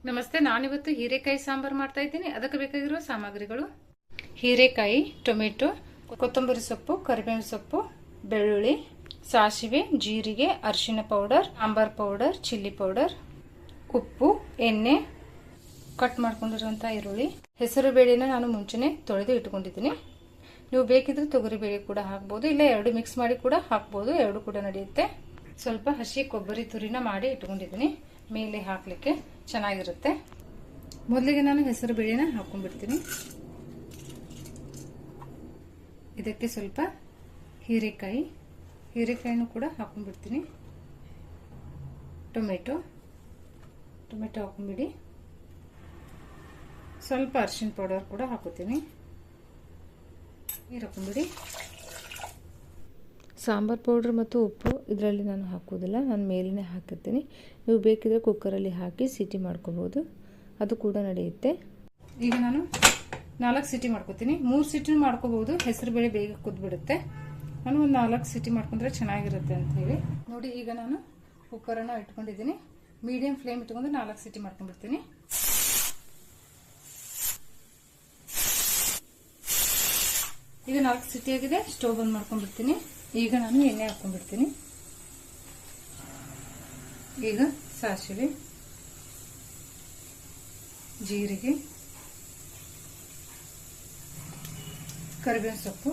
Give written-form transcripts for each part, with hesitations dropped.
ನಮಸ್ತೆ, ನಾನಿವತ್ತು ಹೀರೆಕಾಯಿ ಸಾಂಬಾರು ಮಾಡ್ತಾ ಇದ್ದೀನಿ. ಅದಕ್ಕೆ ಬೇಕಾಗಿರುವ ಸಾಮಗ್ರಿಗಳು: ಹೀರೆಕಾಯಿ, ಟೊಮೆಟೊ, ಕೊತ್ತಂಬರಿ ಸೊಪ್ಪು, ಕರಿಬೇವಿನ ಸೊಪ್ಪು, ಬೆಳ್ಳುಳ್ಳಿ, ಸಾಸಿವೆ, ಜೀರಿಗೆ, ಅರಿಶಿನ powder, sambar powder, chilli powder, ಉಪ್ಪು, ಎಣ್ಣೆ, ಕಟ್ ಮಾಡ್ಕೊಂಡಿರುವಂತಹ ಈರುಳ್ಳಿ. ಹೆಸರು ಬೇಳೆನ ನಾನು ಮುಂಚೆನೆ ತೊಳೆದು ಇಟ್ಕೊಂಡಿದ್ದೀನಿ. ನೀವು ಬೇಕಿದ್ರೆ ತೊಗರಿ ಬೇಳೆ ಕೂಡ ಹಾಕ್ಬೋದು, ಇಲ್ಲ ಎರಡು ಮಿಕ್ಸ್ ಮಾಡಿ ಕೂಡ ಹಾಕ್ಬೋದು, ಎರಡು ಕೂಡ ನಡೆಯುತ್ತೆ. ಸ್ವಲ್ಪ ಹಸಿ ಕೊಬ್ಬರಿ ತುರಿನ ಮಾಡಿ ಇಟ್ಕೊಂಡಿದ್ದೀನಿ, ಮೇಲೆ ಹಾಕ್ಲಿಕ್ಕೆ ಚೆನ್ನಾಗಿರುತ್ತೆ. ಮೊದಲಿಗೆ ನಾನು ಹೆಸರು ಬೇಳೆನ ಹಾಕೊಂಡ್ಬಿಡ್ತೀನಿ. ಇದಕ್ಕೆ ಸ್ವಲ್ಪ ಹೀರೆಕಾಯಿನೂ ಕೂಡ ಹಾಕೊಂಡ್ಬಿಡ್ತೀನಿ. ಟೊಮೆಟೊ ಹಾಕೊಂಡ್ಬಿಡಿ. ಸ್ವಲ್ಪ ಅರಿಶಿನ ಪೌಡರ್ ಕೂಡ ಹಾಕೋತೀನಿ. ನೀರು ಹಾಕೊಂಡ್ಬಿಡಿ. ಸಾಂಬಾರ್ ಪೌಡ್ರ್ ಮತ್ತು ಉಪ್ಪು ಇದರಲ್ಲಿ ನಾನು ಹಾಕೋದಿಲ್ಲ, ನಾನು ಮೇಲೇ ಹಾಕಿರ್ತೀನಿ. ನೀವು ಬೇಕಿದ್ರೆ ಕುಕ್ಕರಲ್ಲಿ ಹಾಕಿ ಸಿಟಿ ಮಾಡ್ಕೋಬೋದು, ಅದು ಕೂಡ ನಡೆಯುತ್ತೆ. ಈಗ ನಾನು 4 ಸಿಟಿ ಮಾಡ್ಕೋತೀನಿ. 3 ಸಿಟಿ ಮಾಡ್ಕೋಬಹುದು, ಹೆಸರು ಬೇಳೆ ಬೇಗ ಕುದ್ಬಿಡುತ್ತೆ. ನಾನು ಒಂದು 4 ಸಿಟಿ ಮಾಡ್ಕೊಂಡ್ರೆ ಚೆನ್ನಾಗಿರುತ್ತೆ ಅಂತ ಹೇಳಿ ನೋಡಿ. ಈಗ ನಾನು ಕುಕ್ಕರನ್ನು ಇಟ್ಕೊಂಡಿದ್ದೀನಿ. ಮೀಡಿಯಂ ಫ್ಲೇಮ್ ಇಟ್ಕೊಂಡು 4 ಸಿಟಿ ಮಾಡ್ಕೊಂಡ್ಬಿಡ್ತೀನಿ. ಈಗ 4 ಸಿಟಿ ಆಗಿದೆ, ಸ್ಟವ್ ಬಂದ್ ಮಾಡ್ಕೊಂಡ್ಬಿಡ್ತೀನಿ. ಈಗ ನಾನು ಎಣ್ಣೆ ಹಾಕೊಂಡ್ಬಿಡ್ತೀನಿ. ಈಗ ಸಾಸಿವೆ, ಜೀರಿಗೆ, ಕರಿಬೇವಿನ ಸೊಪ್ಪು,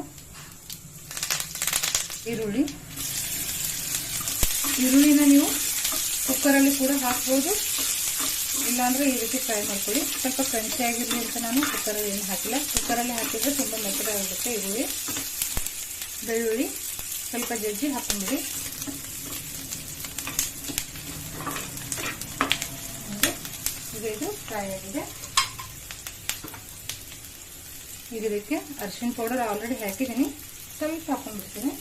ಈರುಳ್ಳಿನ ನೀವು ಕುಕ್ಕರಲ್ಲಿ ಕೂಡ ಹಾಕ್ಬೋದು, ಇಲ್ಲಾಂದ್ರೆ ಈ ರೀತಿ ಫ್ರೈ ಮಾಡ್ಕೊಳ್ಳಿ. ಸ್ವಲ್ಪ ಕ್ರಂಚಿ ಆಗಿರಲಿ ಅಂತ ನಾನು ಕುಕ್ಕರಲ್ಲಿ ಏನು ಹಾಕಿಲ್ಲ. ಕುಕ್ಕರಲ್ಲಿ ಹಾಕಿದ್ರೆ ತುಂಬ ಮೆತ್ತಗಾಗುತ್ತೆ ಈರುಳ್ಳಿ. ಬೆಳ್ಳುಳ್ಳಿ ಸ್ವಲ್ಪ ಜಜ್ಜಿ ಹಾಕೊಂಡ್ಬಿಡಿ. ಈಗ ಇದು ಫ್ರೈ ಆಗಿದೆ. ಈಗ ಇದಕ್ಕೆ ಅರಿಶಿನ ಪೌಡರ್ ಆಲ್ರೆಡಿ ಹಾಕಿದ್ದೀನಿ, ಸ್ವಲ್ಪ ಹಾಕೊಂಡ್ಬಿಡ್ತೀನಿ.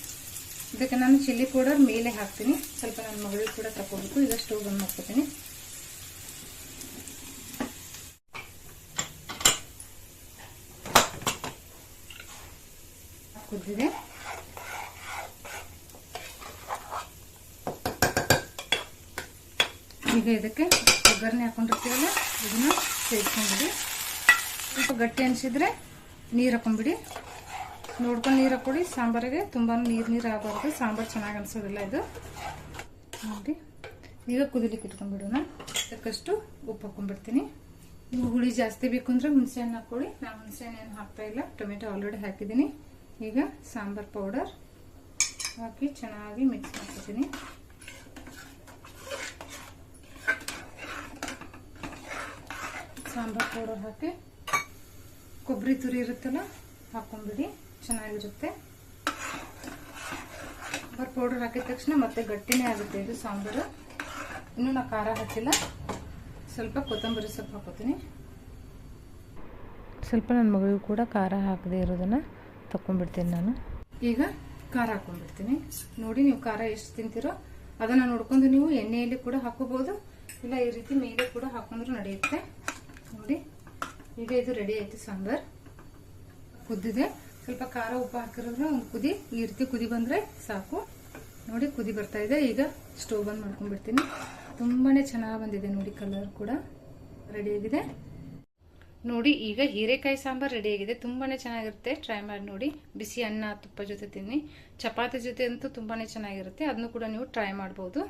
ಇದಕ್ಕೆ ನಾನು ಚಿಲ್ಲಿ ಪೌಡರ್ ಮೇಲೆ ಹಾಕ್ತೀನಿ. ಸ್ವಲ್ಪ ನನ್ನ ಮಗಳಿಗೆ ಕೂಡ ತಗೋಬೇಕು. ಈಗ ಸ್ಟವ್ ಬಂದ್ ಮಾಡ್ಕೊತೀನಿ. ಕುದ್ದಿದೆ. ಈಗ ಇದಕ್ಕೆ ಒಗ್ಗರಣೆ ಹಾಕೊಂಡಿರ್ತೀವಲ್ಲ, ಇದನ್ನ ಸೇರಿಸ್ಕೊಂಡ್ಬಿಡಿ. ಸ್ವಲ್ಪ ಗಟ್ಟಿ ಅನಿಸಿದ್ರೆ ನೀರು ಹಾಕೊಂಡ್ಬಿಡಿ. ನೋಡ್ಕೊಂಡು ನೀರು ಹಾಕೊಳ್ಳಿ. ಸಾಂಬಾರಿಗೆ ತುಂಬಾ ನೀರು ಆಗಬಾರ್ದು, ಸಾಂಬಾರು ಚೆನ್ನಾಗಿ ಅನಿಸೋದಿಲ್ಲ ಇದು ನೋಡಿ. ಈಗ ಕುದಿಲಿಕ್ಕೆ ಇಟ್ಕೊಂಡ್ಬಿಡೋಣ. ಅದಕ್ಕಷ್ಟು ಉಪ್ಪು ಹಾಕೊಂಡ್ಬಿಡ್ತೀನಿ. ನೀವು ಹುಳಿ ಜಾಸ್ತಿ ಬೇಕು ಅಂದ್ರೆ ಹುಣಸೆಹಣ್ಣು ಹಾಕೊಳ್ಳಿ. ನಾನು ಹುಣಸೆಹಣ್ಣು ಏನು ಹಾಕ್ತಾ ಇಲ್ಲ, ಟೊಮೆಟೊ ಆಲ್ರೆಡಿ ಹಾಕಿದ್ದೀನಿ. ಈಗ ಸಾಂಬಾರ್ ಪೌಡರ್ ಹಾಕಿ ಚೆನ್ನಾಗಿ ಮಿಕ್ಸ್ ಮಾಡ್ಕೊತೀನಿ. ಸಾಂಬಾರ್ ಪೌಡರ್ ಹಾಕಿ ಕೊಬ್ಬರಿ ತುರಿ ಇರುತ್ತಲ್ಲ ಹಾಕೊಂಡ್ಬಿಡಿ, ಚೆನ್ನಾಗಿರುತ್ತೆ. ಸಾಂಬಾರ್ ಪೌಡರ್ ಹಾಕಿದ ತಕ್ಷಣ ಮತ್ತೆ ಗಟ್ಟಿನೇ ಆಗುತ್ತೆ ಇದು ಸಾಂಬಾರು. ಇನ್ನೂ ನಾ ಖಾರ ಹಾಕಿಲ್ಲ. ಸ್ವಲ್ಪ ಕೊತ್ತಂಬರಿ ಸೊಪ್ಪು ಹಾಕೋತೀನಿ. ಸ್ವಲ್ಪ ನನ್ನ ಮಗಳಿಗೂ ಕೂಡ ಖಾರ ಹಾಕದೇ ಇರೋದನ್ನು ತಗೊಂಡ್ಬಿಡ್ತೀನಿ ನಾನು. ಈಗ ಖಾರ ಹಾಕೊಂಡ್ಬಿಡ್ತೀನಿ. ನೋಡಿ, ನೀವು ಖಾರ ಎಷ್ಟು ತಿಂತೀರೋ ಅದನ್ನು ನೋಡ್ಕೊಂಡು ನೀವು ಎಣ್ಣೆಯಲ್ಲಿ ಕೂಡ ಹಾಕೋಬಹುದು, ಇಲ್ಲ ಈ ರೀತಿ ಮೇಲೆ ಕೂಡ ಹಾಕೊಂಡ್ರು ನಡೆಯುತ್ತೆ. ನೋಡಿ, ಈಗ ಇದು ರೆಡಿ ಆಯ್ತು. ಸಾಂಬಾರ್ ಕುದ್ದಿದೆ. ಸ್ವಲ್ಪ ಖಾರ ಉಪ್ಪು ಹಾಕಿರೋದ್ರೆ ಒಂದು ಕುದಿ, ಈ ರೀತಿ ಕುದಿ ಬಂದ್ರೆ ಸಾಕು. ನೋಡಿ, ಕುದಿ ಬರ್ತಾ ಇದೆ. ಈಗ ಸ್ಟವ್ ಬಂದ್ ಮಾಡ್ಕೊಂಡ್ಬಿಡ್ತೀನಿ. ತುಂಬಾನೇ ಚೆನ್ನಾಗಿ ಬಂದಿದೆ ನೋಡಿ, ಕಲರ್ ಕೂಡ ರೆಡಿ ಆಗಿದೆ ನೋಡಿ. ಈಗ ಹೀರೆಕಾಯಿ ಸಾಂಬಾರ್ ರೆಡಿ ಆಗಿದೆ. ತುಂಬಾನೇ ಚೆನ್ನಾಗಿರುತ್ತೆ, ಟ್ರೈ ಮಾಡಿ ನೋಡಿ. ಬಿಸಿ ಅನ್ನ ತುಪ್ಪ ಜೊತೆ ತಿನ್ನಿ, ಚಪಾತಿ ಜೊತೆ ಅಂತೂ ತುಂಬಾನೇ ಚೆನ್ನಾಗಿರುತ್ತೆ. ಅದನ್ನು ಕೂಡ ನೀವು ಟ್ರೈ ಮಾಡಬಹುದು.